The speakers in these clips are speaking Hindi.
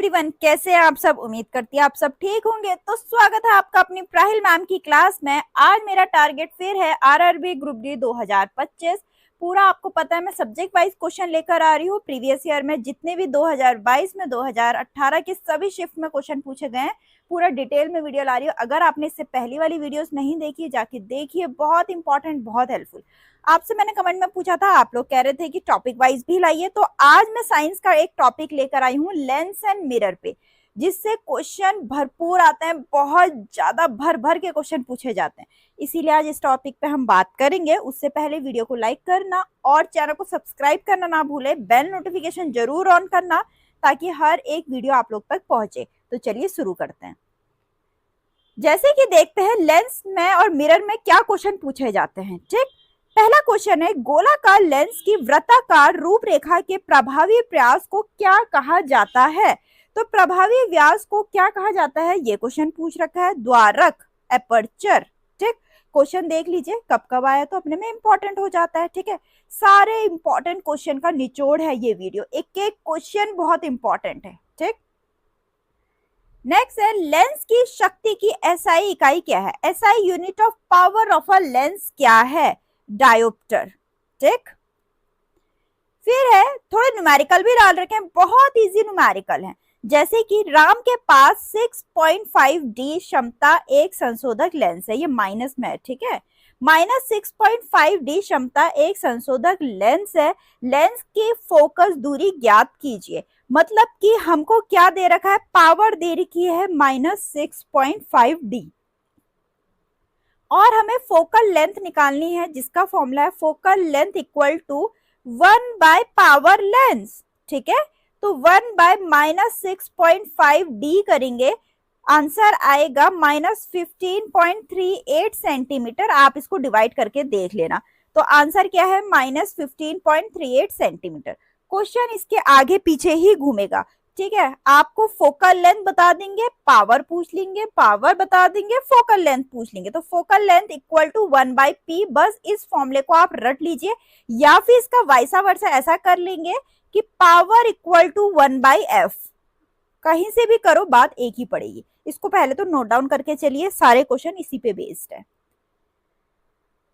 एवरीवन, कैसे हैं आप सब। उम्मीद करती है आप सब ठीक होंगे। तो स्वागत है आपका अपनी प्राहिल मैम की क्लास में। आज मेरा टारगेट फिर है आरआरबी ग्रुप डी 2025। पूरा आपको पता है मैं सब्जेक्ट वाइज क्वेश्चन लेकर आ रही हूँ। प्रीवियस ईयर में जितने भी 2022 में 2018 के सभी शिफ्ट में क्वेश्चन पूछे गए हैं, पूरा डिटेल में वीडियो ला रही हूँ। अगर आपने इससे पहली वाली वीडियोस नहीं देखी, जाके देखिए, बहुत इंपॉर्टेंट, बहुत हेल्पफुल। आपसे मैंने कमेंट में पूछा था, आप लोग कह रहे थे कि टॉपिक वाइज भी लाइए, तो आज मैं साइंस का एक टॉपिक लेकर आई हूँ लेंस एंड मिरर पे, जिससे क्वेश्चन भरपूर आते हैं, बहुत ज्यादा भर भर के क्वेश्चन पूछे जाते हैं। इसीलिए आज इस टॉपिक पे हम बात करेंगे। उससे पहले वीडियो को लाइक करना और चैनल को सब्सक्राइब करना ना भूले, बेल नोटिफिकेशन जरूर ऑन करना ताकि हर एक वीडियो आप लोग तक पहुंचे। तो चलिए शुरू करते हैं। जैसे कि देखते हैं लेंस में और मिरर में क्या क्वेश्चन पूछे जाते हैं। ठीक, पहला क्वेश्चन है, गोलाकार लेंस की वृत्ताकार रूपरेखा के प्रभावी व्यास को क्या कहा जाता है। तो प्रभावी व्यास को क्या कहा जाता है, ये क्वेश्चन पूछ रखा है। द्वारक, एपर्चर। ठीक, क्वेश्चन देख लीजिए कब कब आया तो अपने में इंपॉर्टेंट हो जाता है। ठीक है, सारे इंपॉर्टेंट क्वेश्चन का निचोड़ है ये वीडियो, एक एक क्वेश्चन बहुत इंपॉर्टेंट है। ठीक, नेक्स्ट है, लेंस की शक्ति की एसआई इकाई क्या है। SI unit of power of a lens क्या है, डायोप्टर। ठीक, फिर है, थोड़े न्यूमेरिकल भी डाल रखे हैं, बहुत इजी न्यूमेरिकल है। जैसे कि राम के पास 6.5 डी क्षमता एक संशोधक लेंस है, ये माइनस में है। ठीक है, माइनस 6.5 डी क्षमता एक संशोधक लेंस है। लेंस की फोकस दूरी ज्ञात कीजिए। मतलब कि हमको क्या दे रखा है, पावर दे रखी है -6.5 डी, और हमें फोकल लेंथ निकालनी है, जिसका फॉर्मूला है focal length equal to 1 by power lens. ठीक है, तो 1 बाय -6.5 डी करेंगे, आंसर आएगा -15.38 सेंटीमीटर। आप इसको डिवाइड करके देख लेना, तो आंसर क्या है, -15.38 सेंटीमीटर। क्वेश्चन इसके आगे पीछे ही घूमेगा। ठीक है, आपको फोकल लेंथ बता देंगे, पावर पूछ लेंगे, पावर बता देंगे, फोकल लेंथ पूछ लेंगे। तो focal length equal to 1 by P, बस इस फॉर्मूले को आप रट लीजिए, या फिर इसका वाइसा वर्सा ऐसा कर लेंगे कि power equal to 1 by F. कहीं से भी करो बात एक ही पड़ेगी। इसको पहले तो नोट डाउन करके चलिए, सारे क्वेश्चन इसी पे बेस्ड है।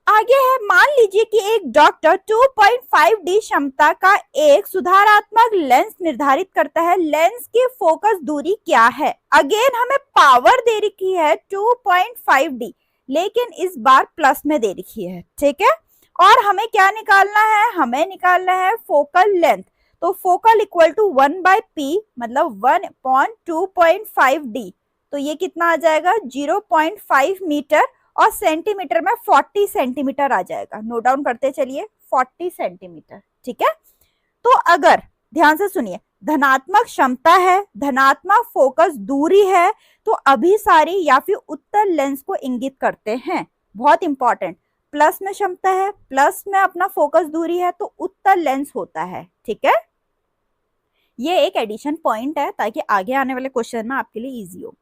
आगे है, मान लीजिए कि एक डॉक्टर 2.5 डी क्षमता का एक सुधारात्मक लेंस निर्धारित करता है। लेंस की फोकस दूरी क्या है। अगेन हमें पावर दे रखी है 2.5 डी, लेकिन इस बार प्लस में दे रखी है। ठीक है, और हमें क्या निकालना है, हमें निकालना है फोकल लेंथ। तो focal equal to 1 by P, मतलब 1/2.5 डी, तो ये कितना आ जाएगा, 0.5 मीटर, और सेंटीमीटर में 40 सेंटीमीटर आ जाएगा। नोट डाउन करते चलिए, 40 सेंटीमीटर। ठीक है, तो अगर ध्यान से सुनिए, धनात्मक क्षमता है, धनात्मक फोकस दूरी है, तो अभिसारी या फिर उत्तल लेंस को इंगित करते हैं। बहुत इंपॉर्टेंट, प्लस में क्षमता है, प्लस में अपना फोकस दूरी है, तो उत्तल लेंस होता है। ठीक है, ये एक एडिशन पॉइंट है ताकि आगे आने वाले क्वेश्चन में आपके लिए इजी हो।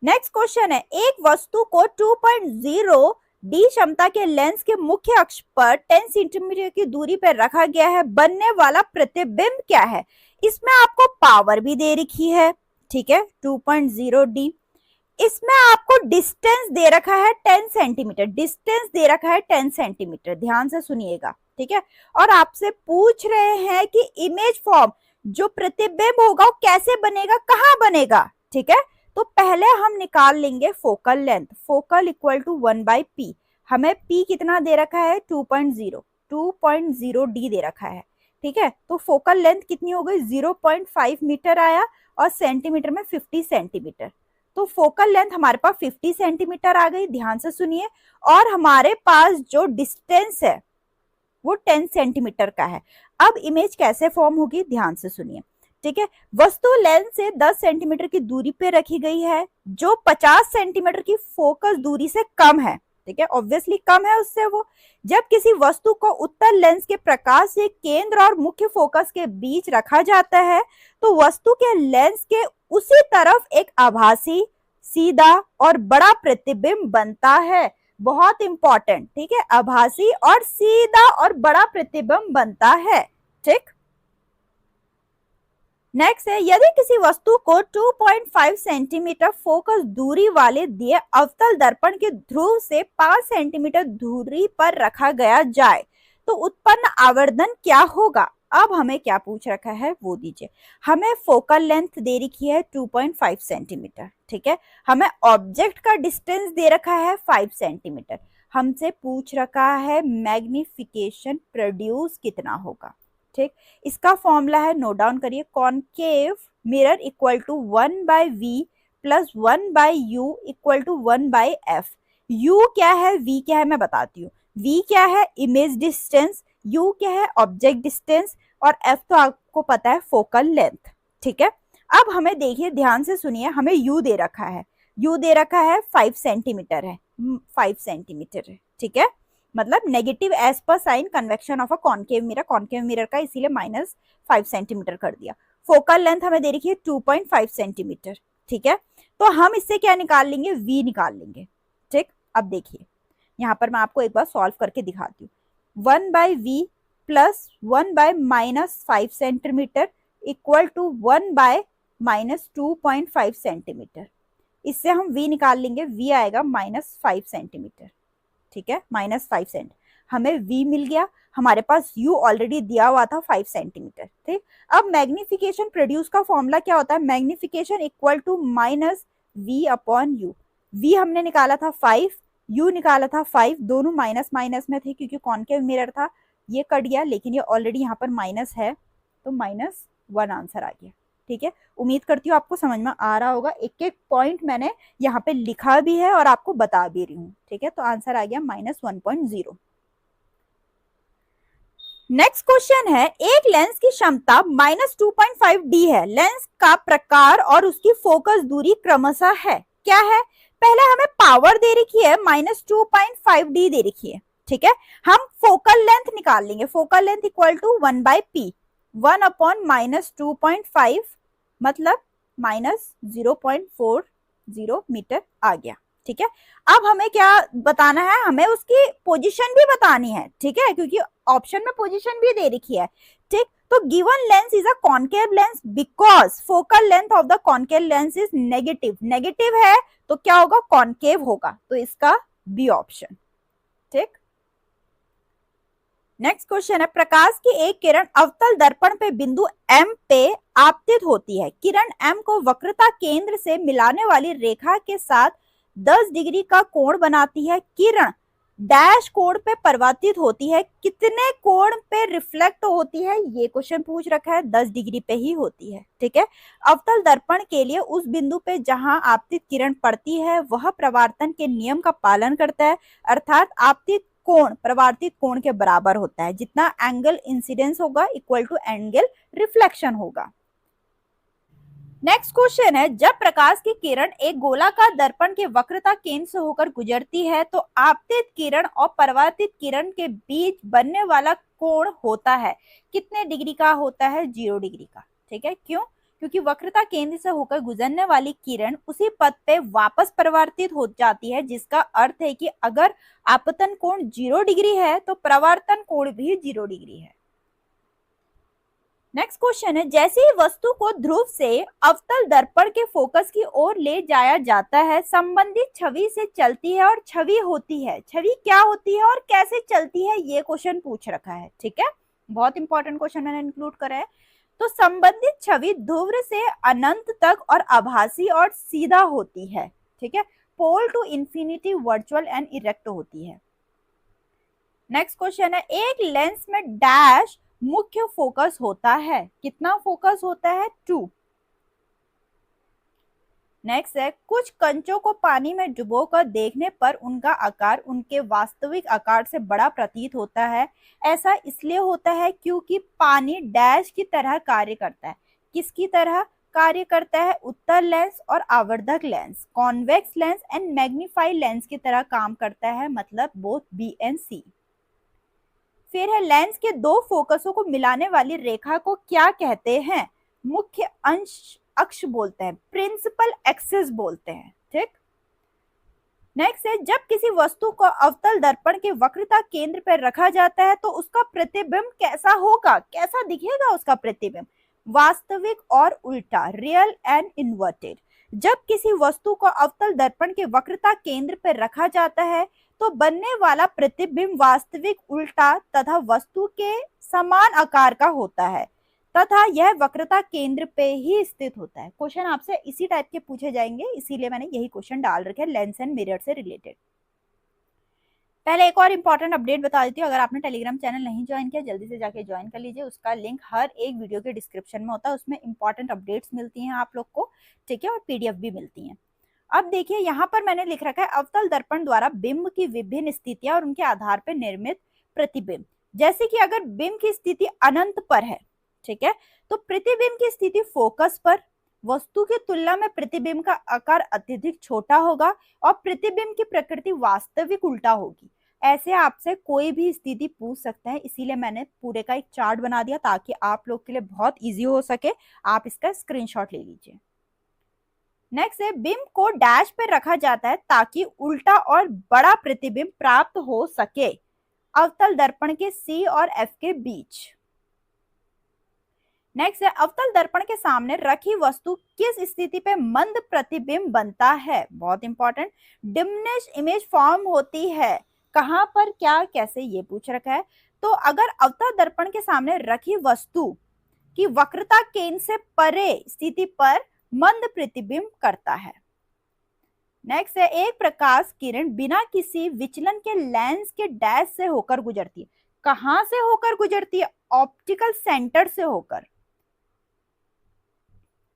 नेक्स्ट क्वेश्चन है, एक वस्तु को 2.0 डी क्षमता के लेंस के मुख्य अक्ष पर 10 सेंटीमीटर की दूरी पर रखा गया है। बनने वाला प्रतिबिंब क्या है। इसमें आपको पावर भी दे रखी है, ठीक है, 2.0 डी। इसमें आपको डिस्टेंस दे रखा है 10 सेंटीमीटर, डिस्टेंस दे रखा है 10 सेंटीमीटर। ध्यान से सुनिएगा, ठीक है, और आपसे पूछ रहे हैं कि इमेज फॉर्म, जो प्रतिबिंब होगा वो कैसे बनेगा, कहाँ बनेगा। ठीक है, तो पहले हम निकाल लेंगे focal length. Focal equal to 1 by P, हमें पी कितना दे रखा है, 2.0 डी दे रखा है। ठीक है, तो फोकल लेंथ कितनी हो गई, 0.5 मीटर आया, और सेंटीमीटर में 50 सेंटीमीटर। तो फोकल लेंथ हमारे पास 50 सेंटीमीटर आ गई। ध्यान से सुनिए, और हमारे पास जो डिस्टेंस है वो 10 सेंटीमीटर का है। अब इमेज कैसे फॉर्म होगी, ध्यान से सुनिए। ठीक है, वस्तु लेंस से 10 सेंटीमीटर की दूरी पे रखी गई है, जो 50 सेंटीमीटर की फोकस दूरी से कम है। ठीक है, ऑब्वियसली कम है उससे वो। जब किसी वस्तु को उत्तल लेंस के प्रकाश से केंद्र और मुख्य फोकस के बीच रखा जाता है, तो वस्तु के लेंस के उसी तरफ एक आभासी, सीधा और बड़ा प्रतिबिंब बनता है। बहुत इंपॉर्टेंट, ठीक है, आभासी और सीधा और बड़ा प्रतिबिंब बनता है। ठीक, नेक्स्ट है, यदि किसी वस्तु को 2.5 सेंटीमीटर फोकस दूरी वाले दिए अवतल दर्पण के ध्रुव से 5 सेंटीमीटर दूरी पर रखा गया जाए तो उत्पन्न आवर्धन क्या होगा। अब हमें क्या पूछ रखा है वो दीजिए। हमें फोकल लेंथ दे रखी है 2.5 सेंटीमीटर, ठीक है। हमें ऑब्जेक्ट का डिस्टेंस दे रखा है 5 सेंटीमीटर। हमसे पूछ रखा है मैग्निफिकेशन प्रोड्यूस कितना होगा, ठीक। इसका फॉर्मूला है, नोट डाउन करिए, concave mirror equal to 1/v plus 1/u equal to 1/f। u क्या है, v क्या है मैं बताती हूँ। v क्या है, इमेज डिस्टेंस, u क्या है, ऑब्जेक्ट डिस्टेंस, और f तो आपको पता है फोकल लेंथ, ठीक है। अब हमें देखिए, ध्यान से सुनिए, हमें u दे रखा है, u दे रखा है 5 सेंटीमीटर है, 5 सेंटीमीटर है, ठीक है। मतलब नेगेटिव एज पर sign convection of a concave mirror का, इसीलिए -5 सेंटीमीटर कर दिया। फोकल लेंथ हमें दे रखी है 2.5 सेंटीमीटर, ठीक है। तो हम इससे क्या निकाल लेंगे, v निकाल लेंगे, ठीक। अब देखिए यहाँ पर मैं आपको एक बार सॉल्व करके दिखाती हूँ। 1/v plus 1/-5 centimetre equal to 1/-2.5 centimetre. इससे हम v निकाल लेंगे, v आएगा -5 सेंटीमीटर, ठीक है, -5 सेंट। हमें v मिल गया, हमारे पास u ऑलरेडी दिया हुआ था 5 सेंटीमीटर, ठीक। अब मैग्निफिकेशन प्रोड्यूस का फॉर्मूला क्या होता है, magnification equal to -v/u। v हमने निकाला था 5, u निकाला था 5, दोनों माइनस माइनस में थे क्योंकि कॉनकेव मिरर था, ये कट गया, लेकिन ये ऑलरेडी यहाँ पर माइनस है तो -1 आंसर आ गया, ठीक है। उम्मीद करती हूँ आपको समझ में आ रहा होगा। एक एक पॉइंट मैंने यहाँ पे लिखा भी है और आपको बता भी रही हूँ, ठीक है। तो आंसर आ गया -1.0। नेक्स्ट क्वेश्चन है, एक लेंस की क्षमता -2.5d है, लेंस का प्रकार और उसकी फोकस दूरी क्रमशः है, क्या है। पहले हमें पावर दे रखी है -2.5d दे रखी है, ठीक है। हम फोकल लेंथ निकाल लेंगे, focal length equal to 1/p, 1/-2.5 मतलब -0.40 मीटर आ गया, ठीक है। अब हमें क्या बताना है, हमें उसकी पोजीशन भी बतानी है, ठीक है, क्योंकि ऑप्शन में पोजीशन भी दे रखी है, ठीक। तो given lens is a concave lens because focal length of the concave lens is negative, negative है तो क्या होगा, कॉनकेव होगा, तो इसका बी ऑप्शन, ठीक। नेक्स्ट क्वेश्चन है, प्रकाश की एक किरण अवतल दर्पण पे बिंदु M पे आपतित होती है, किरण M को वक्रता केंद्र से मिलाने वाली रेखा के साथ 10 डिग्री का कोण बनाती है, किरण डैश कोण पे परावर्तित होती है, कितने कोण पे रिफ्लेक्ट होती है, ये क्वेश्चन पूछ रखा है, 10 डिग्री पे ही होती है, ठीक है। अवतल दर्पण के लिए उस बिंदु पे जहां आपतित किरण पड़ती है वह परावर्तन के नियम का पालन करता है, अर्थात आपतित कोण परावर्तित कोण के बराबर होता है, जितना एंगल इंसिडेंस होगा इक्वल टू एंगल रिफ्लेक्शन होगा। नेक्स्ट क्वेश्चन है, जब प्रकाश की किरण एक गोलाकार दर्पण के वक्रता केंद्र से होकर गुजरती है तो आपतित किरण और परावर्तित किरण के बीच बनने वाला कोण होता है, कितने डिग्री का होता है, 0 डिग्री का, ठीक है। क्यों, क्योंकि वक्रता केंद्र से होकर गुजरने वाली किरण उसी पथ पे वापस परावर्तित हो जाती है, जिसका अर्थ है कि अगर आपतन कोण 0 डिग्री है तो परावर्तन कोण भी 0 डिग्री है। नेक्स्ट क्वेश्चन है, जैसे ही वस्तु को ध्रुव से अवतल दर्पण के फोकस की ओर ले जाया जाता है, संबंधित छवि से चलती है और छवि होती है, छवि क्या होती है और कैसे चलती है, ये क्वेश्चन पूछ रखा है, ठीक है। बहुत इंपॉर्टेंट क्वेश्चन मैंने इंक्लूड करा है। तो संबंधित छवि ध्रुव से अनंत तक और आभासी और सीधा होती है, ठीक है, pole to infinity, virtual and erect होती है। नेक्स्ट क्वेश्चन है, एक लेंस में डैश मुख्य फोकस होता है, कितना फोकस होता है, 2। नेक्स्ट है, कुछ कंचों को पानी में डुबोकर देखने पर उनका आकार उनके वास्तविक आकार से बड़ा प्रतीत होता है, ऐसा इसलिए होता है क्योंकि पानी डैश की तरह कार्य करता है, किसकी तरह कार्य करता है, उत्तल लेंस और आवर्धक lens, convex lens and magnified lens की तरह काम करता है, मतलब बोथ बी एंड सी। फिर है, लेंस के दो फोकसों को मिलाने वाली रेखा को क्या कहते हैं, मुख्य अंश अक्ष बोलते हैं, प्रिंसिपल एक्सिस बोलते हैं, ठीक। नेक्स्ट है, जब किसी वस्तु को अवतल दर्पण के वक्रता केंद्र पर रखा जाता है तो उसका प्रतिबिंब कैसा होगा, कैसा दिखेगा उसका प्रतिबिंब, वास्तविक और उल्टा, रियल एंड इन्वर्टेड। जब किसी वस्तु को अवतल दर्पण के वक्रता केंद्र पर रखा जाता है तो बनने वाला प्रतिबिंब वास्तविक, उल्टा तथा वस्तु के समान आकार का होता है तथा यह वक्रता केंद्र पे ही स्थित होता है। क्वेश्चन आपसे इसी टाइप के पूछे जाएंगे, इसीलिए मैंने यही क्वेश्चन डाल रखे लेंस एंड मिरर से रिलेटेड। पहले एक और इंपॉर्टेंट अपडेट बता देती हूँ, अगर आपने टेलीग्राम चैनल नहीं ज्वाइन किया जल्दी से जाके ज्वाइन कर लीजिए, उसका लिंक हर एक वीडियो के डिस्क्रिप्शन में होता है, उसमें इंपॉर्टेंट अपडेट्स मिलती हैं आप लोग को, ठीक है, और पीडीएफ भी मिलती हैं। अब देखिए यहाँ पर मैंने लिख रखा है अवतल दर्पण द्वारा बिंब की विभिन्न स्थितियां और उनके आधार पर निर्मित प्रतिबिंब। जैसे कि अगर बिंब की स्थिति अनंत पर है, ठीक है, तो प्रतिबिंब की स्थिति फोकस पर, वस्तु की तुलना में प्रतिबिंब का आकार अत्यधिक छोटा होगा और प्रतिबिंब की प्रकृति वास्तविक उल्टा होगी। ऐसे आपसे कोई भी स्थिति पूछ सकते हैं, इसीलिए मैंने पूरे का एक चार्ट बना दिया ताकि आप लोग के लिए बहुत इजी हो सके, आप इसका स्क्रीनशॉट ले लीजिए। नेक्स्ट है बिंब को डैश पे रखा जाता है ताकि उल्टा और बड़ा प्रतिबिंब प्राप्त हो सके अवतल दर्पण के C और F के बीच। नेक्स्ट है अवतल दर्पण के सामने रखी वस्तु किस स्थिति पे मंद प्रतिबिंब बनता है, बहुत इंपॉर्टेंट। डिमिनिश इमेज फॉर्म होती है, कहां पर, क्या, कैसे, ये पूछ रखा है। तो अगर अवतल दर्पण के सामने रखी वस्तु की वक्रता केंद्र से परे स्थिति पर मंद प्रतिबिंब करता है। नेक्स्ट है एक प्रकाश किरण बिना किसी विचलन के लेंस के डैश से होकर गुजरती है, कहां से होकर गुजरती है, ऑप्टिकल सेंटर से होकर।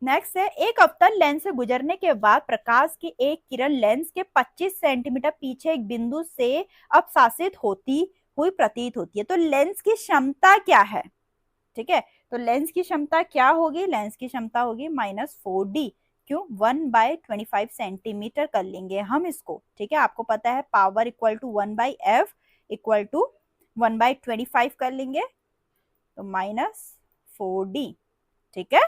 नेक्स्ट है एक अवतल लेंस से गुजरने के बाद प्रकाश की एक किरण लेंस के 25 सेंटीमीटर पीछे एक बिंदु से अपसाशित होती हुई प्रतीत होती है। तो लेंस की क्षमता क्या है, ठीक है, तो लेंस की क्षमता क्या होगी, लेंस की क्षमता होगी -4D, क्यों, 1/25 सेंटीमीटर कर लेंगे हम इसको, ठीक है, आपको पता है power equal to 1/F equal to 1/25 कर लेंगे, तो -4D, ठीक है।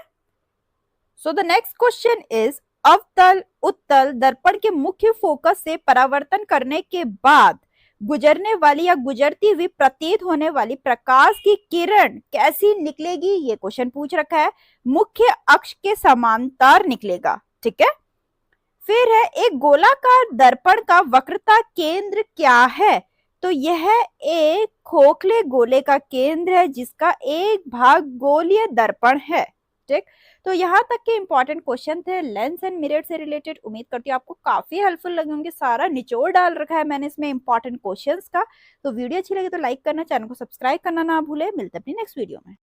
So the next question is अवतल उत्तल दर्पण के मुख्य फोकस से परावर्तन करने के बाद गुजरने वाली या गुजरती हुई प्रतीत होने वाली प्रकाश की किरण कैसी निकलेगी, ये क्वेश्चन पूछ रखा है। मुख्य अक्ष के समांतर निकलेगा, ठीक है। फिर है एक गोलाकार दर्पण का वक्रता केंद्र क्या है, तो यह एक खोखले गोले का केंद्र है जिसका एक भाग गोलीय दर्पण है, ठीक। तो यहाँ तक के इंपॉर्टेंट क्वेश्चन थे लेंस एंड मिरर से रिलेटेड। उम्मीद करती हूँ आपको काफी हेल्पफुल लगे होंगे, सारा निचोड़ डाल रखा है मैंने इसमें इंपॉर्टेंट क्वेश्चंस का। तो वीडियो अच्छी लगी तो लाइक करना, चैनल को सब्सक्राइब करना ना भूले। मिलते हैं अपनी नेक्स्ट वीडियो में।